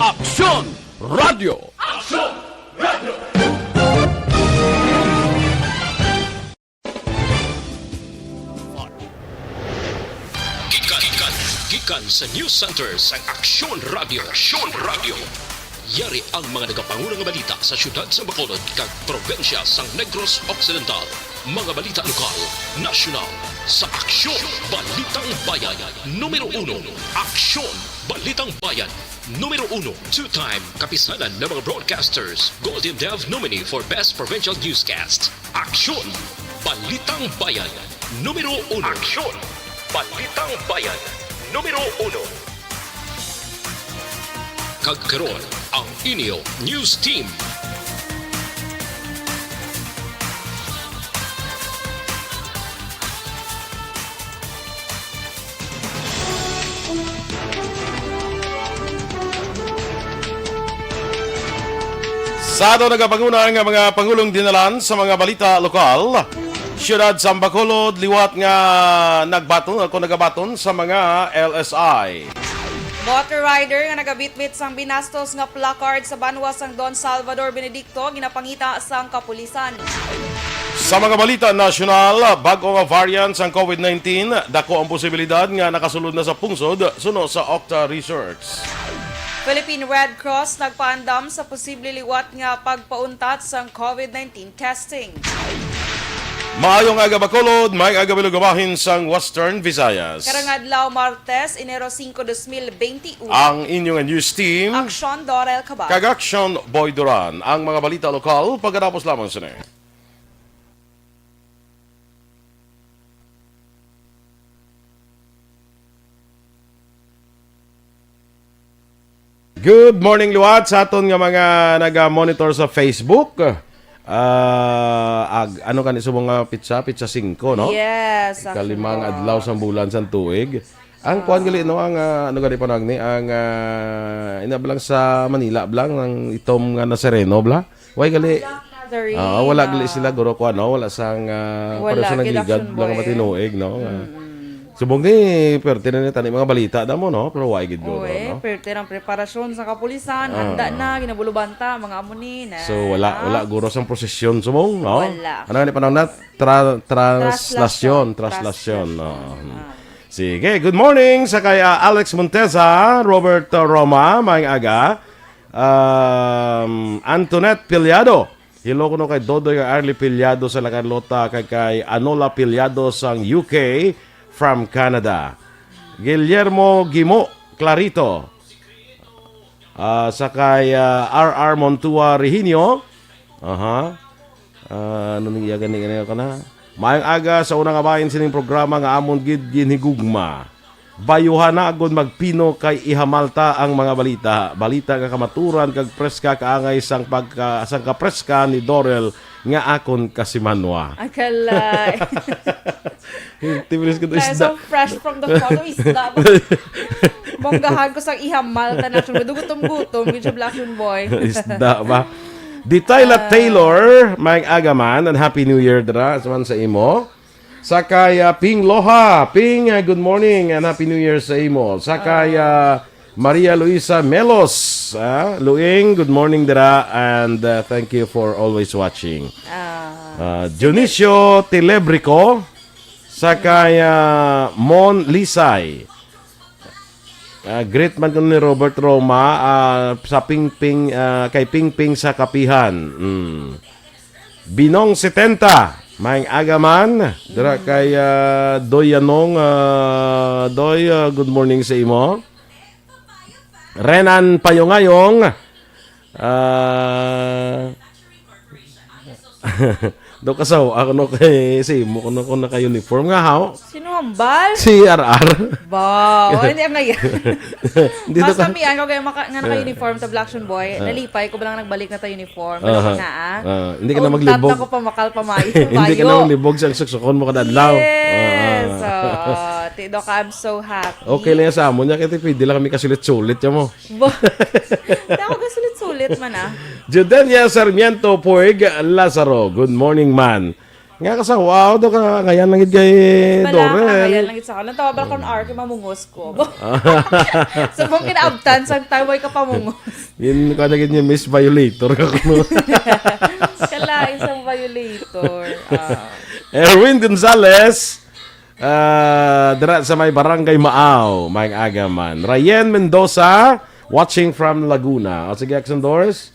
Aksyon Radio! Aksyon! Radio! Gikan sa News Center sa Aksyon Radio. Aksyon Radio. Yari ang mga nagapangulang nga balita sa syudad sa Bacolod kag probensya sang Negros Occidental. Mga balita lokal, nasyonal, sa Aksyon Balitang Bayan. Numero 1, Aksyon Balitang Bayan. Numero 1, two-time kapisanan ng mga broadcasters. Golden Dove nominee for Best Provincial Newscast. Aksyon Balitang Bayan. Numero 1. Aksyon Balitang Bayan. Numero 1. Kagkaroon ang inyo News Team. Sa ato nagapanguna nga mga pangulong dinalan sa mga balita lokal, siyudad sa Bacolod liwat nga nagabaton sa mga LSI. Motor rider nga nagabitbit sang binastos nga placard sa banwa sang Don Salvador Benedicto ginapangita sang kapulisan. Sa mga balita nasyonal, bago nga variant sang COVID-19, dako ang posibilidad nga nakasulod na sa pungsod suno sa Octa Research. Philippine Red Cross nagpaandam sa posible liwat nga pagpauntat sang COVID-19 testing. Maayong aga Bacolod, may aga bilugabahin sang Western Visayas. Karangadlaw Martes, Enero 5, 2021. Ang inyong news team, Aksyon Dorel Cabal. Kag-Action Boy Duran, ang mga balita lokal pagkatapos lamang sini. Good morning liwat sa aton nga mga naga-monitor sa Facebook. Ano kan iso mga pizza 5, no? Yes. Kalimang adlaw sa bulan sa tuig. Ang kuan gali no ang ano gani panagni ang inablang sa Manila blang ng itom nga Nazareno bla. Way gali. Wala gali sila guro kuan no, wala sang para sa nagligad blang matinuig no. Subong ni perte na tani mga balita damo no, pero way gid guro no. Perte ng preparasyon sa kapulisan, handa na ginabulubanta mga amuni na. So wala guro sang prosesyon subong no. Wala. Ano ni panahon na translasyon no. Sige, good morning sa kay Alex Monteza, Robert Roma, maayong aga. Antoinette Pilyado. Hello kuno kay Dodoy Arlie Pilyado sa Lacanlota kay Anola Pilyado sang UK from Canada. Guillermo Gimo Clarito. Sa kay RR Montua Rehinio. Ano niya gani ka na? Maayong aga sa unang abayin sining programa nga amon gid ginhigugma. Bayuhan na agud magpino kay ihamalta ang mga balita. Balita nga kamaturan kag preska kaangay sang kapreska ni Dorel nga akon kasimanwa. Akala. Tibilis ko to So fresh from the photo isda. Bonggahan ko sang ihamalta na siya. Gutom-gutom. Gid Black Boy. Isda ba? Ditayla Taylor, may agaman, and Happy New Year dra sa imo. Sakay Ping Loha, Ping, good morning and Happy New Year sa imo. Sakay Maria Luisa Melos, Luing, good morning dra and thank you for always watching. Dionisio Telebrico, sakay Mon Lisay. Great man ni Robert Roma sa Pingping kay Pingping sa Kapihan. Binong 70 maing agaman dira kay Doyanong Doy good morning sa imo. Renan Payongayong do kasaw ako no kay si mo kuno ko naka uniform nga haw. Sino hambal? Si RR. Ba, hindi ang ngayon. Dito Mas ka. kamian ko kaya nga naka-uniform ta Black Boy. Nalipay ko ba lang nagbalik na ta uniform. Hindi ka na maglibog. Untat na ko pamakal pamayo. Hindi ka na maglibog sa suksukon mo kada adlaw. Yes. Tido ka, I'm so happy. Okay lang yan sa amon niya kasi pwede lang kami kasulit-sulit yan mo. Ako ka sulit-sulit man Judelia Sarmiento Puig Lazaro, good morning man. Nga ka sa wow, do ka ngayan lang gid kay Kaya Dorel. lang sa kanan. Tawa ba kung ark, mamungos ko. So, kung kinaabtan, sa tayo ka pamungos. Yun ka na gid niya Miss Violator ka kuno. Kala, isang violator. Erwin Gonzalez, dira sa may barangay Maaw, may agaman. Ryan Mendoza, watching from Laguna. O sige, Action Doors.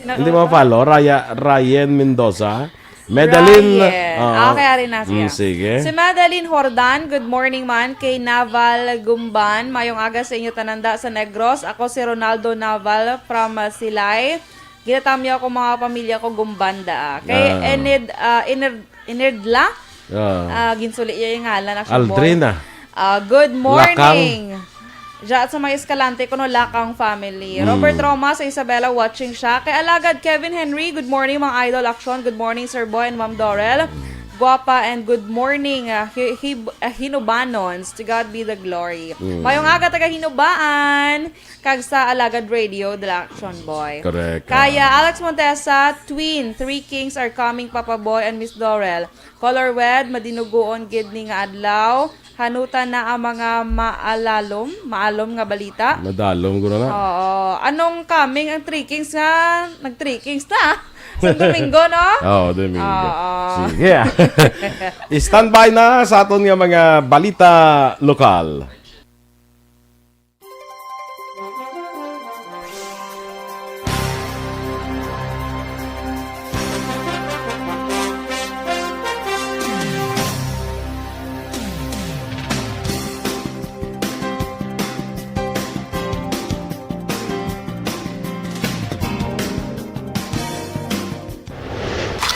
Hindi mo follow, Ryan Mendoza. Madeline. Ryan. Kaya rin na siya. Sige. Si Madeline Hordan, good morning man kay Naval Gumban. Mayong aga sa inyo tananda sa Negros. Ako si Ronaldo Naval from Silay. Ginatamyo ako mga pamilya ko Gumbanda. Kay Enerdla. Ginsuli iya yung ngalan. Aldrina. Good morning. Diyan sa mga Escalante ko no Lakang family. Robert Roma sa Isabela watching siya. Kay Alagad Kevin Henry, good morning mga idol action. Good morning Sir Boy and Ma'am Dorel. Guapa and good morning Hinubanons. To God be the glory. Mayong aga taga Hinubaan. Kag sa Alagad Radio, the Action Boy. Correct. Kaya Alex Montesa, twin, 3 kings are coming, Papa Boy and Miss Dorel. Color wed, madinugoon gid ni nga adlaw. Hanutan na ang mga maalom nga balita. Madalom ko na. Oo. Anong coming ang 3 kings nga? Nag-3 kings na. Sa Domingo, no? Oo, Domingo. Oo. Sige. Standby na sa aton nga mga balita lokal.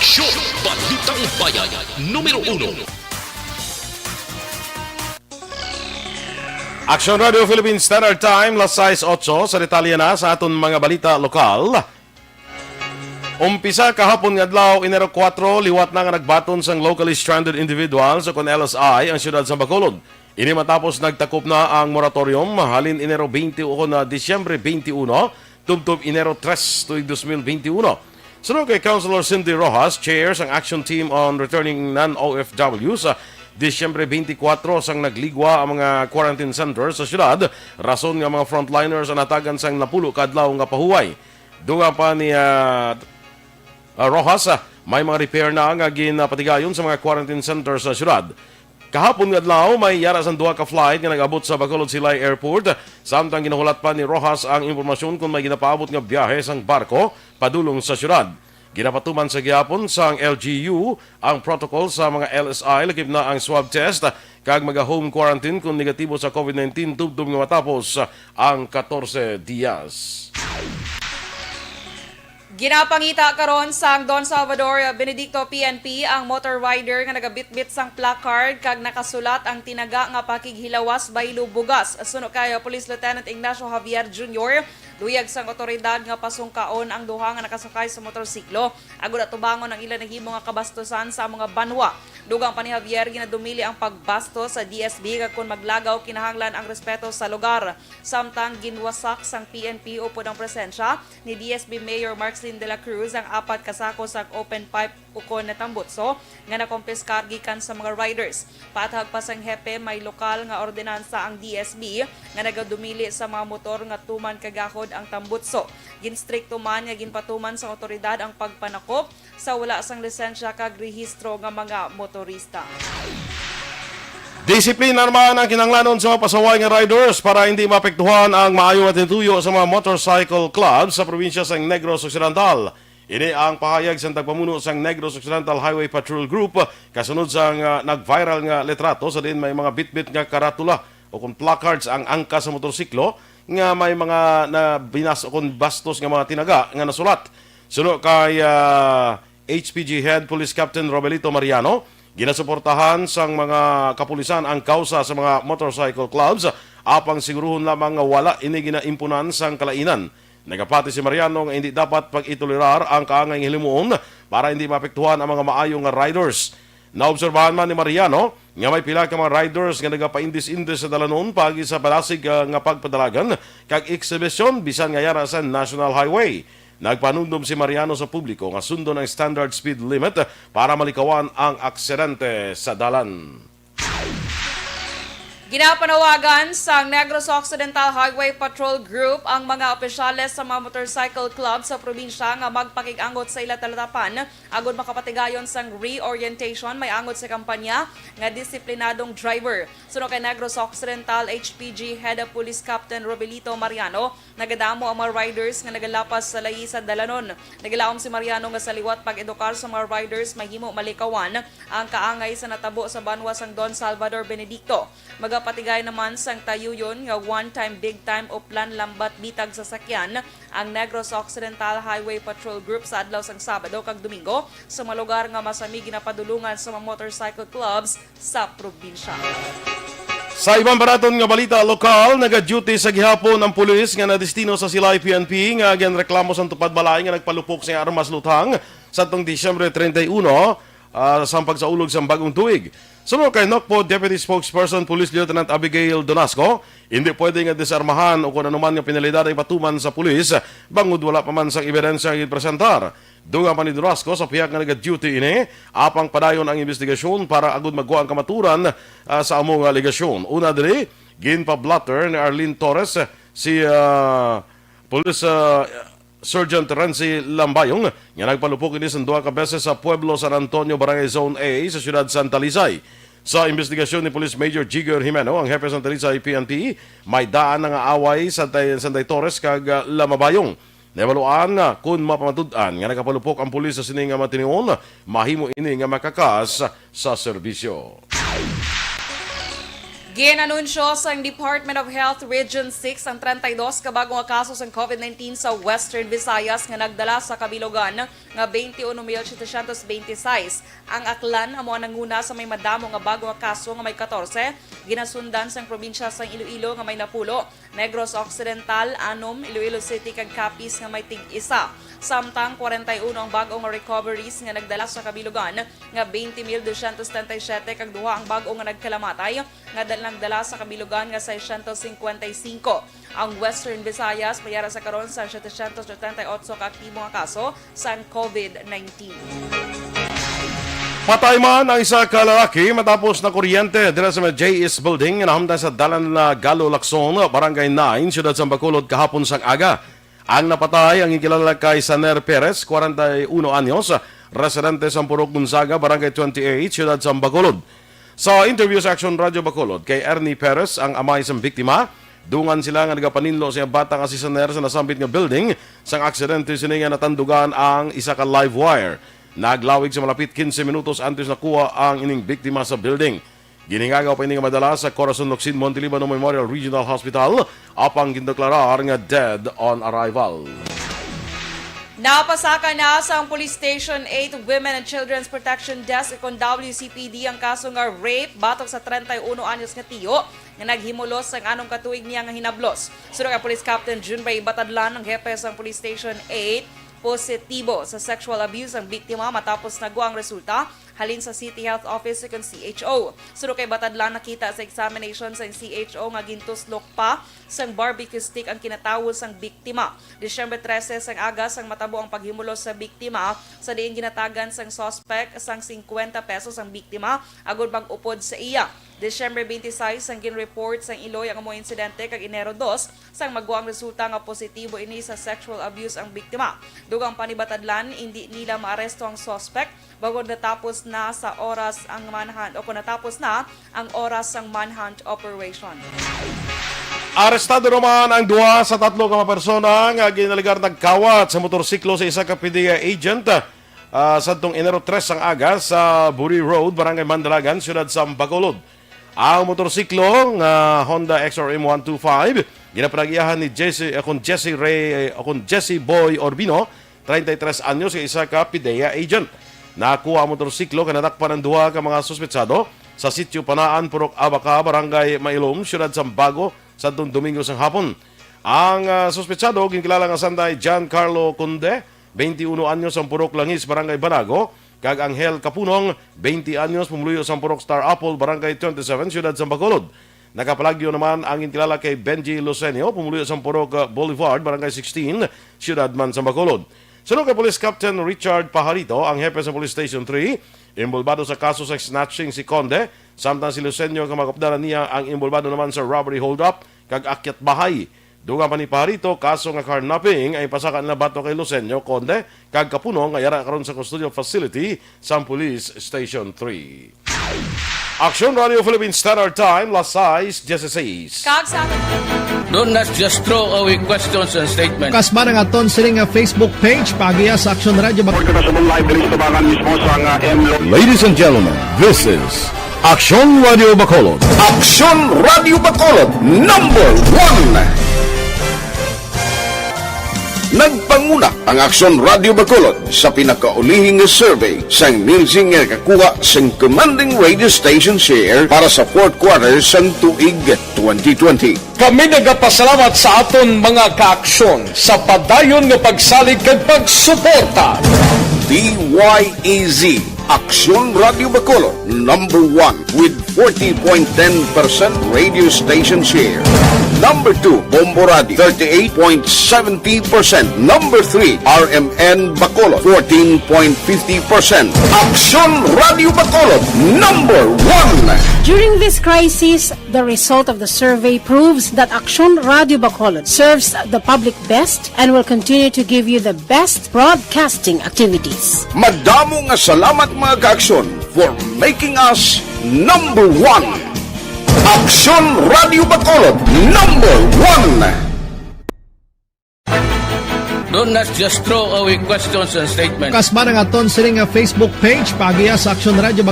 Aksyon! Balitang Bayan, numero 1. Action Radio Philippine Standard Time, las 6:08 sa detalye na sa aton mga balita lokal. Umpisa kahapon nga adlaw Enero 4, liwat na nga nagbaton sang locally stranded individuals o kon LSI ang siyudad sa Bacolod. Ini matapos nagtakop na ang moratorium halin Enero 20 o na Disyembre 21, tubtob Enero 3 tuig 2021. Sunod kay Councilor Cindy Rojas, chairs ang action team on returning non-OFWs. Disyembre 24 sang nagligwa ang mga quarantine centers sa syudad, rason nga mga frontliners ang natagan sang napulo kadlaw nga pahuway. Dunga pa ni Rojas, may mga repair na nga ginapatigayon sa mga quarantine centers sa syudad. Kahapon nga adlaw may yara sang duha ka flight nga nag-abot sa Bacolod Silay Airport. Samtang ginuhulat pa ni Rojas ang impormasyon kung may ginapaabot nga biyahe sang barko padulong sa syudad. Ginapatuman sa gihapon sang LGU ang protocol sa mga LSI lakip na ang swab test kag maga-home quarantine kung negatibo sa COVID-19 tubtob nga matapos ang 14 dias. Ginapangita karon sang Don Salvador Benedicto PNP ang motor rider nga nagabitbit sang placard kag nakasulat ang tinaga nga pakighilawas baylo bugas. Suno kay Police Lieutenant Ignacio Javier Jr. Luyag sang otoridad nga pasungkaon ang duha nga nakasakay sa motorsiklo. Agud atubangon ang ilan nahimo nga kabastusan sa mga banwa. Dugang pa ni Javier ginadumili ang pagbastos sa DSB kag kun maglagaw kinahanglan ang respeto sa lugar. Samtang ginwasak sang PNP upod ang presensya ni DSB Mayor Marcelin de la Cruz ang 4 kasako sa open pipe ukon na tambutso nga nakompiskar gikan sa mga riders. Patag pa sang hepe may lokal nga ordinansa ang DSB nga nagadumili sa mga motor nga tuman kagahod ang tambutso. Ginstrikto man nga ginpatuman sa otoridad ang pagpanakop sa wala sang lisensya kag rehistro nga mga motorista. Disiplina naman ang kinanglanon sa mga pasaway nga riders para hindi maapektuhan ang maayo at intuyo sa mga motorcycle clubs sa probinsya sang Negros Occidental. Ini ang pahayag sa tagpamuno sang Negros Occidental Highway Patrol Group kasunod sang nag-viral nga litrato sa din may mga bitbit nga karatula o kung placards ang angka sa motorsiklo nga may mga binas o kung bastos nga mga tinaga nga nasulat. Sunod kay HPG Head Police Captain Robelito Mariano, ginasuportahan sang mga kapulisan ang kausa sa mga motorcycle clubs apang siguruhon lamang nga wala ini ginaimpunan sang kalainan. Nagapati si Mariano nga hindi dapat pag-itolerar ang kaangay hilimuon para hindi maapektuhan ang mga maayong riders. Naobserbahan man ni Mariano nga may pila ka mga riders nga nagapaindis-indis sa dalanon pagi sa balasig nga pagpadalagan kag exhibition bisan nga yara sa National Highway. Nagpanundom si Mariano sa publiko nga sundon ang standard speed limit para malikawan ang aksidente sa dalan. Ginapanawagan sa Negros Occidental Highway Patrol Group ang mga opisyales sa mga motorcycle club sa probinsya nga magpakig-angot sa ila talatapan agod makapatigayon sang reorientation may angot sa kampanya nga disiplinadong driver. Suno kay Negros Occidental HPG Head of Police Captain Robelito Mariano, nagadamo ang mga riders nga nagalapas sa layi sa dalanon. Nagalaom si Mariano nga sa liwat pag-edukar sa mga riders mahimo malikawan ang kaangay sa natabo sa banwa sang Don Salvador Benedicto. Magapatigay naman sang tayuyon nga one-time, big-time o plan lambat bitag sa sakyan ang Negros Occidental Highway Patrol Group sa adlaw sang Sabado kag Domingo sa mga lugar nga masami ginapadulungan sa mga motorcycle clubs sa probinsya. Sa ibang baraton nga balita lokal, naga-duty sa gihapon ang pulis nga nadestino sa Silay PNP nga ginreklamo sa tupad balay nga nagpalupok sa armas luthang sa tong Disyembre 31 sa pagsaulog sa bagong tuig. Sunod kay Nokpo Deputy Spokesperson Police Lieutenant Abigail Donasco, hindi pwede nga disarmahan o kung anuman nga penalidad ay patuman sa pulis bangod wala pa man sang ebidensya nga ipresentar. Dunga pa ni Donasco sa piyak nga nag-duty ini, apang padayon ang investigasyon para agud magwa ang kamaturan sa among aligasyon. Una diri, ginpa-blatter ni Arlene Torres si Police Sergeant Renzi Lambayong nga nagpalupok ini sa 2 ka beses sa Pueblo San Antonio, Barangay Zone A sa siyudad Santa Lisay. Sa investigasyon ni Police Major Jigger Jimeno, ang hepe Santa Lisay PNP, may daan nga away sa Santay Torres kag Lamabayong. Nebaluan kung mapamatud-an nga nagapalupok ang pulis sa sining nga matinion, mahimo ini nga makakas sa serbisyo. Ginanunsyo sa Department of Health Region 6 ang 32 kabagong kaso ng COVID-19 sa Western Visayas nga nagdala sa kabilogan nga 21,726. Ang aklan amo nanguna sa may madamo nga bagong kaso nga may 14, ginasundan sa probinsya sa Iloilo nga may 10, Negros Occidental 6, Iloilo City kag Capiz nga may tig-1. Samtang 41 ang bagong recoveries nga nagdala sa kabilogan nga 20,277 kag duha ang bagong nga nagkalamatay nga nagdala sa kabilogan nga 655. Ang Western Visayas mayara sa karon sa 778 ka aktibo nga kaso sa COVID-19. Patay man ang isa ka lalaki matapos na kuryente dira sa JS Building na hamdan sa dalan na Galo Lacson, Barangay 9, Siyudad sa Bacolod kahapon sang aga. Ang napatay ang ikilala kay Saner Perez, 41 anyos, residente sa Purok Gonzaga, Barangay 28, Siyudad sa Bacolod. Sa interview sa Action Radio Bacolod kay Ernie Perez, ang amay sa biktima, dungan sila nga nagapaninlo siya bata nga si Saner sa nasambit nga building. Sang aksidente sini nga natandugan ang isa ka live wire. Naglawig sa malapit 15 minutos antes nakuha ang ining biktima sa building. Giningagaw pa ini nga madala sa Corazon Locsin Montelibano Memorial Regional Hospital apang gindeklarar nga dead on arrival. Napasaka na sa Police Station 8 Women and Children's Protection Desk ikon WCPD ang kaso nga rape batok sa 31 anyos nga tiyo nga naghimulos sang anong katuig niya nga hinablos. Sunod ka Police Captain Junbay Batadlan ang hepe sa Police Station 8 positibo sa sexual abuse ang biktima matapos nagwa ang resulta halin sa City Health Office kung CHO. Sunod kay Batadlan nakita sa examination sa CHO nga gintuslok pa sang barbecue stick ang kinatawos sang biktima. Disyembre 13 sang aga sang matabo ang paghimulos sa biktima sa diin ginatagan sang suspect sang 50 pesos ang biktima agud pag-upod sa iya. Disyembre 26 sang ginreport sang Iloy ang mga insidente kag Enero 2 sang magwa ang resulta nga positibo ini sa sexual abuse ang biktima. Dugang panibatadlan hindi nila maaresto ang suspect bago natapos na sa oras ang manhunt o kung natapos na ang oras ng manhunt operation. Arestado naman ang 2 sa 3 ka mga persona nga ginaligar nagkawat sa motorsiklo sa isa ka PDEA agent sa tong Enero 3 ang aga sa Buri Road, Barangay Mandalagan, Siyudad sa Bacolod. Ang motorsiklo nga Honda XRM 125 ginapanagyahan ni Jesse Boy Orbino, 33 anyos, sa isa ka PDEA agent. Nakuha ang motorsiklo kanatakpan ng 2 ka mga suspetsado sa sitio Panaan, Purok Abaca, Barangay Mailom, Siyudad Sambago, sa Domingo sang hapon. Ang suspetsado ginkilala nga sanday Giancarlo Conde, 21 anyos, ang Purok Langis, Barangay Banago, kag Angel Kapunong, 20 anyos, pumuluyo sa Purok Star Apple, Barangay 27, Siyudad sa Bacolod. Nakapalagyo naman ang intilala kay Benji Lucenio, pumuloy sa Sampurog Boulevard, Barangay 16, Ciudad Man, Bacolod. Sunod kay Police Captain Richard Pajarito, ang hepe sa Police Station 3, imbolbado sa kaso sa snatching si Conde, samtang si Lucenio kamakapdaran niya ang imbolbado naman sa robbery hold-up kag akyat bahay. Dugang pa ni Pajarito, kaso nga carnapping ay pasakan na bato kay Lucenio Conde kag kapuno nga yara karon sa custodial facility sa Police Station 3. Action Radio Philippines Standard Time, las 6:16. Kag sa atin. Do not just throw away questions and statements. Kasma ng aton siling nga Facebook page pagiya sa Action Radio. Ladies and gentlemen, this is Action Radio Bacolod. Action Radio Bacolod number 1. Nagpanguna ang Aksyon Radio Bacolod sa pinakaulihing survey sang Nilsing nga kakuha sang commanding radio station share para sa fourth quarter sang tuig 2020. Kami nagapasalamat sa aton mga kaaksyon sa padayon nga pagsalig kag pagsuporta. DYEZ Aksyon Radio Bacolod number 1 with 40.10% radio station share. Number 2, Bombo Radio, 38.70%. Number 3, RMN Bacolod, 14.50%. Aksyon Radio Bacolod, number 1. During this crisis, the result of the survey proves that Action Radio Bacolod serves the public best and will continue to give you the best broadcasting activities. Madamo nga salamat mga kaaksyon for making us number 1. Aksyon Radio Bacolod, number 1. Do not just throw away questions and statements. Kasma ng aton siling nga Facebook page pagiya sa Action Radio.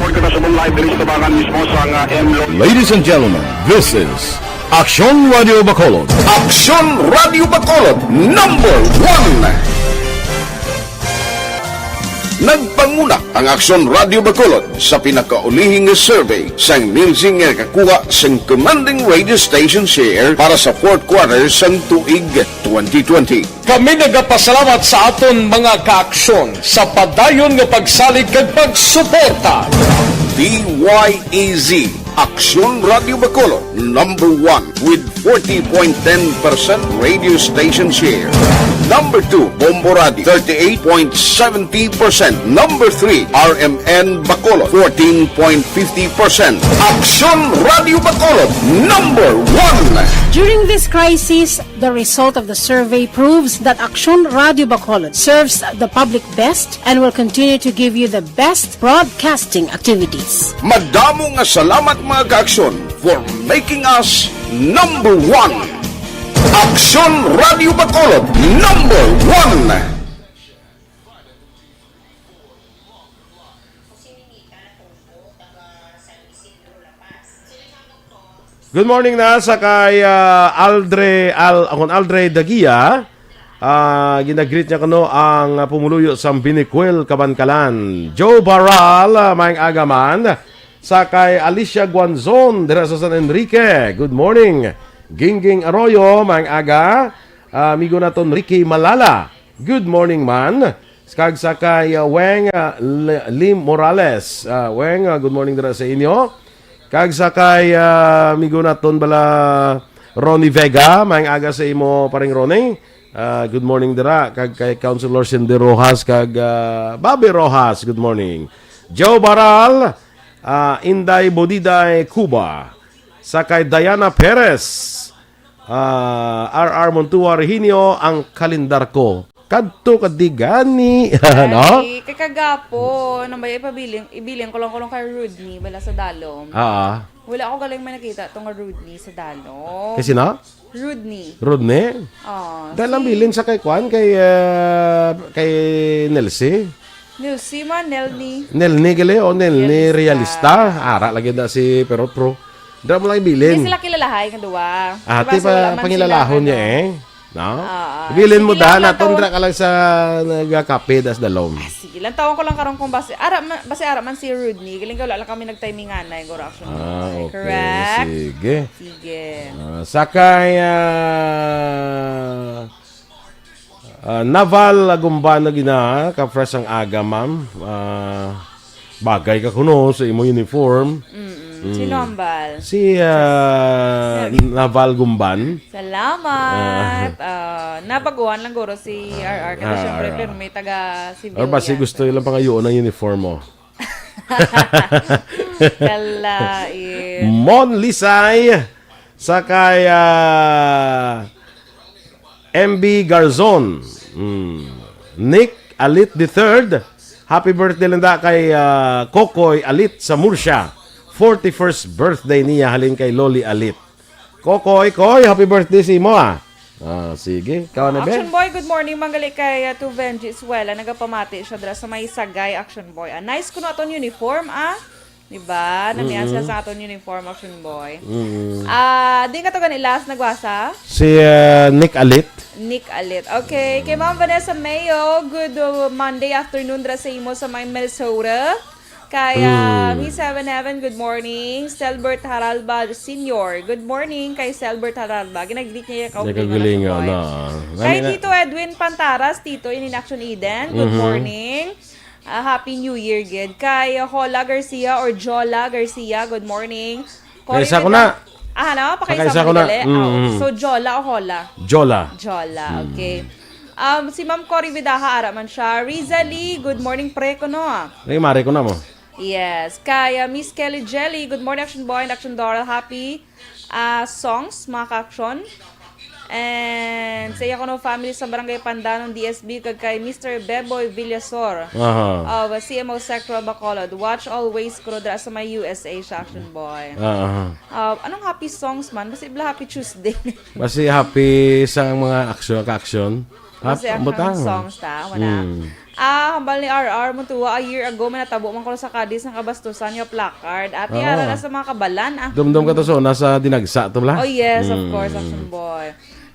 Ladies and gentlemen, this is Action Radio Bacolod. Aksyon Radio Bacolod, number 1. Nagpanguna ang Aksyon Radio Bacolod sa pinakaulihing survey sang Nilsing nga kakuha sang commanding radio station share para sa fourth quarter sang tuig 2020. Kami nagapasalamat sa aton mga kaaksyon sa padayon nga pagsalig kag pagsuporta. DYEZ Aksyon Radio Bacolod number 1 with 40.10% radio station share. Number 2, Bombo Radio, 38.70%. Number 3, RMN Bacolod, 14.50%. Aksyon Radio Bacolod, number 1. During this crisis, the result of the survey proves that Action Radio Bacolod serves the public best and will continue to give you the best broadcasting activities. Madamo nga salamat mga kaaksyon for making us number 1. Aksyon Radio Bacolod, number 1. Good morning na sa kay Aldre Dagia. Ginagreet niya kano ang pumuluyo sa Binicuel, Kabankalan. Joe Baral, maing agaman. Sa kay Alicia Guanzon, dira sa San Enrique. Good morning. Gingging Arroyo, maing aga. Amigo naton Ricky Malala. Good morning man. Kag sa kay Weng Lim Morales. Weng, good morning dira sa inyo. Kag sa kay amigo naton bala Ronnie Vega, maing aga sa imo paring Ronnie. Good morning dira kag kay Councilor Cindy Rojas kag Bobby Rojas. Good morning. Joe Baral, Inday Bodiday Cuba. Sa kay Diana Perez, RR Montua Reginio, ang kalendar ko. Kadto kadigani. No? Ay, kakagapo. Nang ba ibiling ko lang kay Rudney bala sa dalom. Wala ako galing may nakita tong Rudney sa dalom. Kasi na? Rudney. Rodney? Dahil lang bilin sa kay Kwan, kay Nelsie. Nelsie man, Nelny. Nelny gali o Nelny Realista. Ara lagi na si Perot Pro. Dahil mo lang ibilin. Hindi sila kilalahay ng duwa. Ate Diba, pa pangilalahon niya ano? No? Ibilin mo sige lang, da, natondra ka lang sa nagakape das dalom. Sige lang, tawang ko lang karong kung base ara man si Rudney. Galing ka wala lang kami nagtimingan na yung action. Okay. Correct? Sige. Sige. Sakay Naval Gumbano gina ka-fresh ang aga, ma'am. Bagay ka kuno sa imo uniform. Sino hambal? Si Naval Gumban. Salamat. Nabaguhan lang guro si RR. Kasi syempre, pero may taga-civilian. Or ba si gusto ilang pangayoon ng uniform mo? Kalain. Mon Lisay sakay MB Garzon. Nick Alit III. Happy birthday lang da kay Kokoy Alit sa Murcia. 41st birthday niya halin kay Loli Alit. Kokoy, happy birthday si mo sige. Ikaw na Action ba? Boy, good morning. Manggali kay Tuven Giswela. Nagapamati siya dra sa may Sagay, Action Boy. Nice ko na aton uniform, Diba? Namiyan sila sa aton uniform, Action Boy. Di ka to ganilas nagwasa? Si Nick Alit. Nick Alit. Okay. Kay Ma'am Vanessa Mayo, good Monday afternoon dra sa imo sa may Minnesota. Kay Miss Heaven Heaven, good morning. Selbert Haralba Senior, good morning kay Selbert Haralba. Ginag-greet niya yung Nagagaling Kay Tito Edwin Pantaras, Tito in Action Eden, good morning. Happy New Year, gid. Kay Hola Garcia or Jola Garcia, good morning. Kaisa ko na. Pakaisa ko na. So, Jola o Hola? Jola, okay. Si Ma'am Cory Vidaha, araman siya. Rizali, good morning, pre ko, no? Ay, mare ko na mo. Yes. Kaya Miss Kelly Jelly, good morning, Action Boy and Action Doral. Happy songs, mga ka-action. And sa iya ko no family sa Barangay Pandanon, DSB, kag kay Mr. Beboy Villasor of CMO Sector Bacolod. Watch always ko dra sa may USA siya, Action Boy. Anong happy songs man? Kasi ibla Happy Tuesday. Kasi happy sa mga ka-action. Kasi ang songs ta, wala. Hambal ni RR mo tuwa, a year ago, may natabo man ko sa Cadiz ng kabastusan yung placard. At yara na sa mga kabalan. Dumdum ka to so, nasa dinagsa to bla? Oh yes, of course, Action Boy.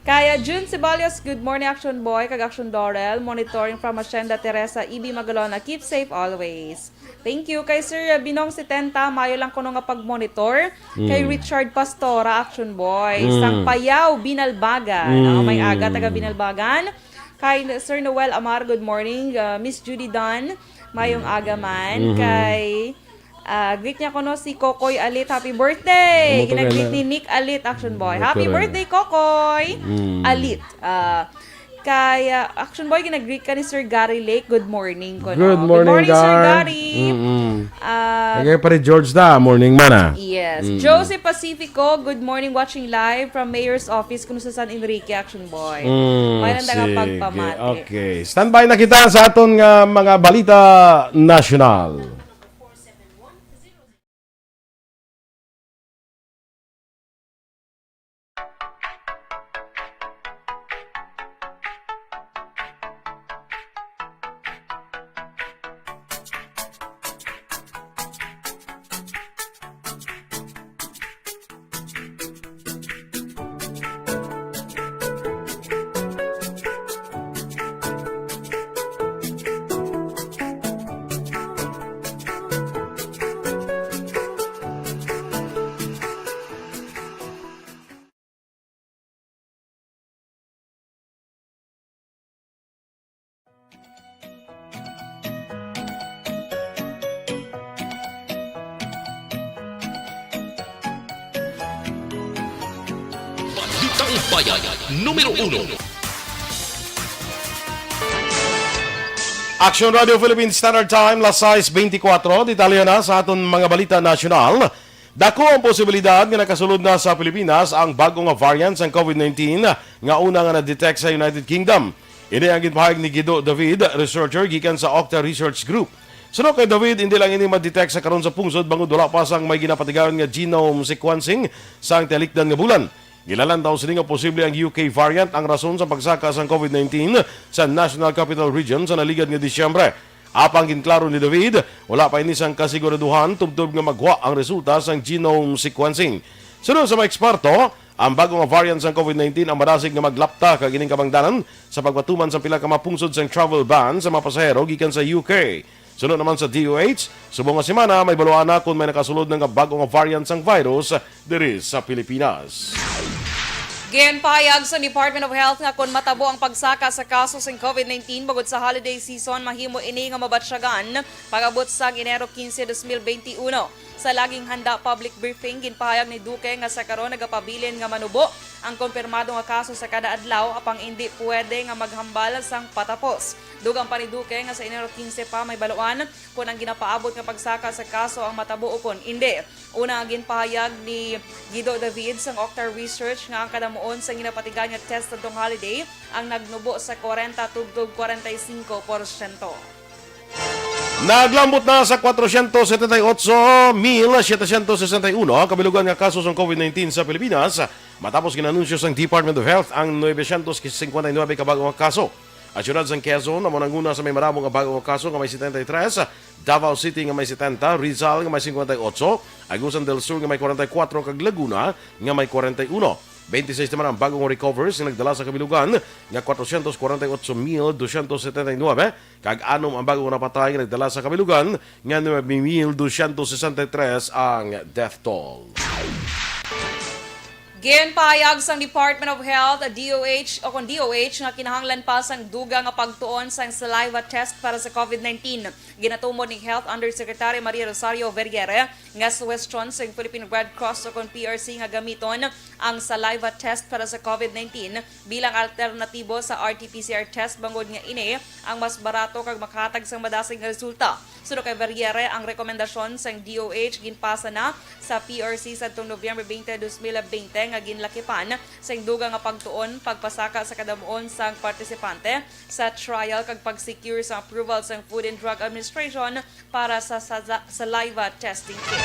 Kaya June Ceballos, good morning, Action Boy, kag Action Dorel, monitoring from Hacienda Teresa, EB Magalona, keep safe always. Thank you. Kay Sir Binong 70, mayo lang ko nga pag-monitor. Kay Richard Pastora, Action Boy, Sang Payaw, Binalbagan. May aga, taga Binalbagan. Kay Sir Noel Amar, good morning. Miss Judy Dunn, mayong agaman. Kay greet niya ko no si Kokoy Alit, happy birthday! Ginag-greet ni Nick Alit, Action Boy. Happy birthday, Kokoy! Alit. Kay Action Boy, ginag-greet ka ni Sir Gary Lake, good morning ko, no? Good morning, Sir Gary! Kaya pa rin George da, morning man Yes. Joseph Pacifico, good morning, watching live from Mayor's Office kuno sa San Enrique, Action Boy. Mayroon na pagpamati. Okay. Standby na kita sa aton nga mga balita national. Balitang Bayan, numero 1. Action Radio Philippines Standard Time, las 6:24. Detalye na sa aton mga balita nasyonal. Dako ang posibilidad nga nakasulod na sa Pilipinas ang bagong variant ng COVID-19 nga una nga na-detect sa United Kingdom. Ini ang ginpahayag ni Guido David, researcher gikan sa Octa Research Group. Sunod kay David, hindi lang ini ma-detect sa karon sa pungsod bangod wala pa sang may ginapatigayon nga genome sequencing sa tilikdan nga bulan. Gilalan daw sini nga posible ang UK variant ang rason sa pagsaka sa COVID-19 sa National Capital Region sa naligad nga Disyembre. Apang ginklaro ni David, wala pa ini sang kasiguraduhan tubtob nga magwa ang resulta sa genome sequencing. Sunod sa mga eksperto, ang bagong variant sa COVID-19 ang madasig nga maglapta kag ining kabangdanan sa pagpatuman sa pila ka mapungsod sang travel ban sa mga pasahero gikan sa UK. Sunod naman sa DOH, subong nga semana may baluan na kung may nakasulod ng bagong variant sang virus diri sa Pilipinas. Ginpahayag sa Department of Health nga kung matabo ang pagsaka sa kaso sa COVID-19 bagod sa holiday season, mahimo ini nga mabatsyagan pag-abot sa Enero 15, 2021. Sa laging handa public briefing, ginpahayag ni Duque nga sa karon nagapabilin nga manubo ang konfirmado nga kaso sa kada adlaw apang hindi pwede nga maghambal sang patapos. Dugang pa ni Duque nga sa Enero 15 pa may baluan kung ang ginapaabot nga pagsaka sa kaso ang matabo o kung hindi. Una ang ginpahayag ni Guido David sang Octar Research nga ang kadamuon sa ginapatigan nga test atong holiday ang nagnubo sa 40 tugtog 45%. Naglambot na sa 478,761 ang kabilugan nga kaso sa COVID-19 sa Pilipinas matapos ginanunsyo sa Department of Health ang 959 kabagong kaso. At syudad sa Quezon, amo nanguna sa may maramong nga bagong kaso nga may 73, Davao City nga may 70, Rizal nga may 58, Agusan del Sur nga may 44 kag Laguna nga may 41. 26 naman ang bagong recovers nga nagdala sa kabilugan nga 448,279 kag anom ang bagong napatay nga nagdala sa kabilugan nga 9,263 ang death toll. Ginpahayag sang Department of Health, DOH nga kinahanglan pa sang duga nga pagtuon sang saliva test para sa COVID-19. Ginatumod ni Health Undersecretary Maria Rosario Vergere nga suwestyon sa Philippine Red Cross o PRC nga gamiton ang saliva test para sa COVID-19 bilang alternatibo sa RT-PCR test bangod nga ini ang mas barato kag makahatag sang madasig nga resulta. Sunod kay Vergere, ang rekomendasyon sang DOH ginpasa na sa PRC sa Nobyembre 20, 2020 nga ginlakipan sa duga nga pagtuon pagpasaka sa kadamuon sang partisipante sa trial kag pag-secure sa approval sang Food and Drug Administration para sa saliva testing kit.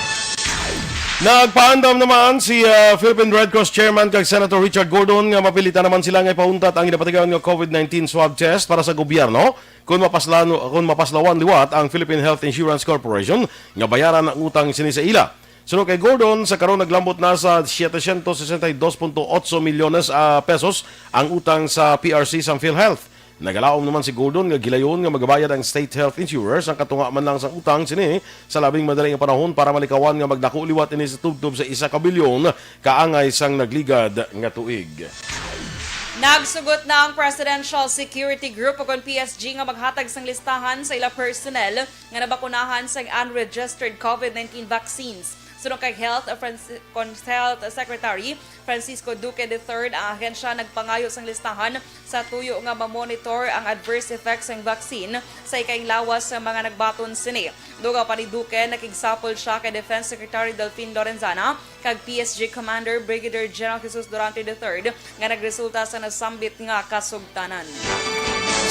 Nagpaandam naman si Philippine Red Cross Chairman kag Senator Richard Gordon nga mapilitan naman sila nga ipauntat ang ginapatigan nga COVID-19 swab test para sa gobyerno kung mapaslawan liwat ang Philippine Health Insurance Corporation nga bayaran ang utang sini sa ila. Sunod kay Gordon, sa karon naglambot na sa 762.8 milyones pesos ang utang sa PRC sa PhilHealth. Nagalaom naman si Gordon nga gilayon nga magabayad ang state health insurers ang katunga man lang sa utang sini sa labing madaling panahon para malikawan nga magdako liwat ini sa tubtob sa 1 kabilyon kaangay sang nagligad nga tuig. Nagsugot na ang Presidential Security Group o PSG nga maghatag sang listahan sa ila personnel nga nabakunahan sa unregistered COVID-19 vaccines. Sunod kay Health Secretary Francisco Duque III, ang ahensya nagpangayo sang listahan sa tuyo nga mamonitor ang adverse effects ng vaccine sa ikaing lawas sa mga nagbaton sini. Duga pa ni Duque, nakigsapol siya kay Defense Secretary Delfin Lorenzana kag PSG Commander Brigadier General Jesus Durante III nga nagresulta sa nasambit nga kasugtanan.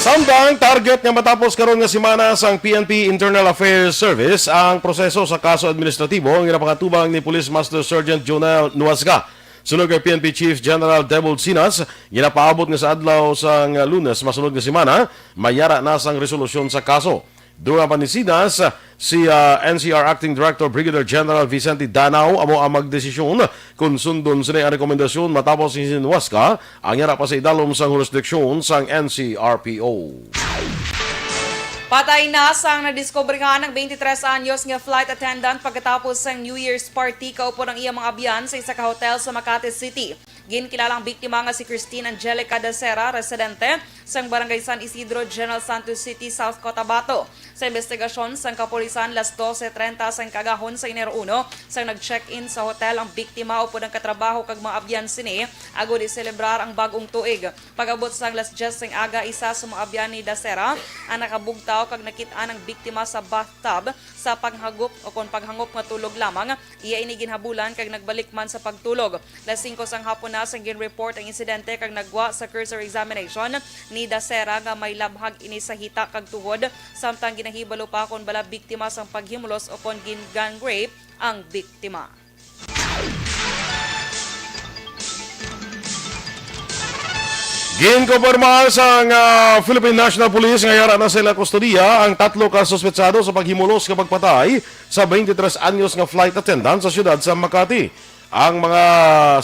Samtang target nga matapos karon nga semana sang PNP Internal Affairs Service ang proseso sa kaso administratibo ang ginapakatubang ni Police Master Sergeant Jonel Nuasga. Sunod kay PNP Chief General Debold Sinas, ginapaabot nga sa adlaw sang Lunes masunod nga semana, mayara na sang resolusyon sa kaso. Doon pa ni Sinas, si NCR Acting Director Brigadier General Vicente Danao amo ang magdesisyon kung sundon sila ang rekomendasyon matapos ni Sinuasca ang yara pa sa idalom sang jurisdiksyon sang NCRPO. Patay na sang nadiskubre nga ng 23 anyos nga flight attendant pagkatapos sang New Year's party kaupo ng iyang mga abyan sa isa ka hotel sa Makati City. Ginkilalang biktima nga si Christine Angelica Dacera, residente sang Barangay San Isidro, General Santos City, South Cotabato. Sa investigasyon sang kapulisan, las 12:30 sang kagahon sa Enero 1, sang nag-check-in sa hotel ang biktima upo ng katrabaho kag mga abyan sini, ago di celebrar ang bagong tuig. Pag-abot sang las 10 sang aga, isa sa mga abyan ni Dacera ang nakabugtaw kag nakita ang biktima sa bathtub sa paghagop o kon paghangop nga tulog lamang. Iya ini ginhabulan kag nagbalik man sa pagtulog. Las 5 sang hapon na sang gin-report ang insidente kag nagwa sa cursory examination ni Dacera nga may labhag ini sa hita kag tuhod samtang ginahibalo pa kon bala biktima sang paghimulos o kon gang rape ang biktima. Ginkonfirma sa Philippine National Police nga yara na sila kustodiya ang 3 ka suspetsado sa paghimulos nga pagpatay sa 23 anyos nga flight attendant sa siyudad sa Makati. Ang mga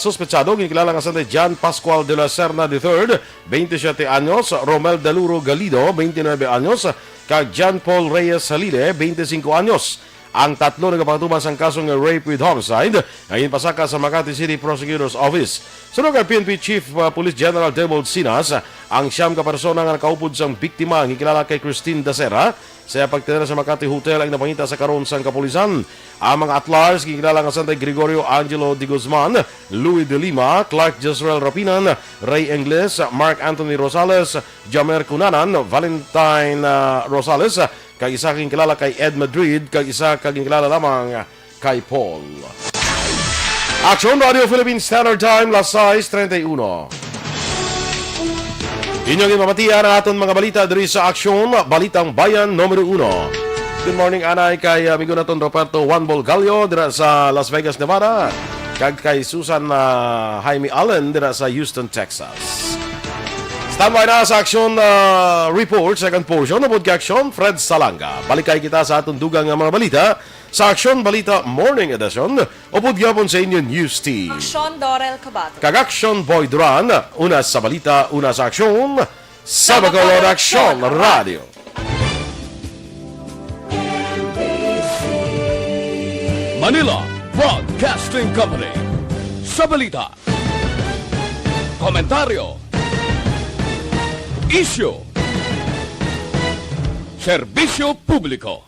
suspetsado ginkilala nga sa John Pascual de la Serna III, 27 anyos, Romel Daluro Galido, 29 anyos, kag John Paul Reyes Salide, 25 anyos. Ang 3 nagapatubas ang kasong rape with homicide ngayon pasaka sa Makati City Prosecutor's Office. Sunod kay PNP Chief Police General Debold Sinas, ang siyam ka persona nga nakaupod sang biktima ang ikilala kay Christine Dacera sa pagtira sa Makati Hotel ang napangita sa karon sang kapulisan. Ang mga atlars gikilala nga Santa Gregorio Angelo de Guzman, Louis de Lima, Clark Jezreel Rapinan, Ray Ingles, Mark Anthony Rosales, Jamer Cunanan, Valentine Rosales, kag isa kang kilala kay Ed Madrid, kag isa kang kilala lamang kay Paul. Action Radio Philippine Standard Time, las 6:31. Inyong ipamatian ang aton mga balita diri sa Aksyon, Balitang Bayan numero 1. Good morning, anay kay amigo naton Roberto Juan Bolgallo dira sa Las Vegas, Nevada. Kag kay Susan Jaime Allen dira sa Houston, Texas. Standby na sa Aksyon Report, second portion ng Aksyon, Fred Salanga. Balikay kita sa atong dugang mga balita sa Aksyon Balita Morning Edition o pudyapon sa inyo News Team. Aksyon Dorel Cabato. Kag Aksyon Boy Duran, una sa balita, una sa aksyon, sa Bacolod Aksyon Radio. Manila Broadcasting Company. Sa balita, komentaryo, isyu, serbisyo publiko.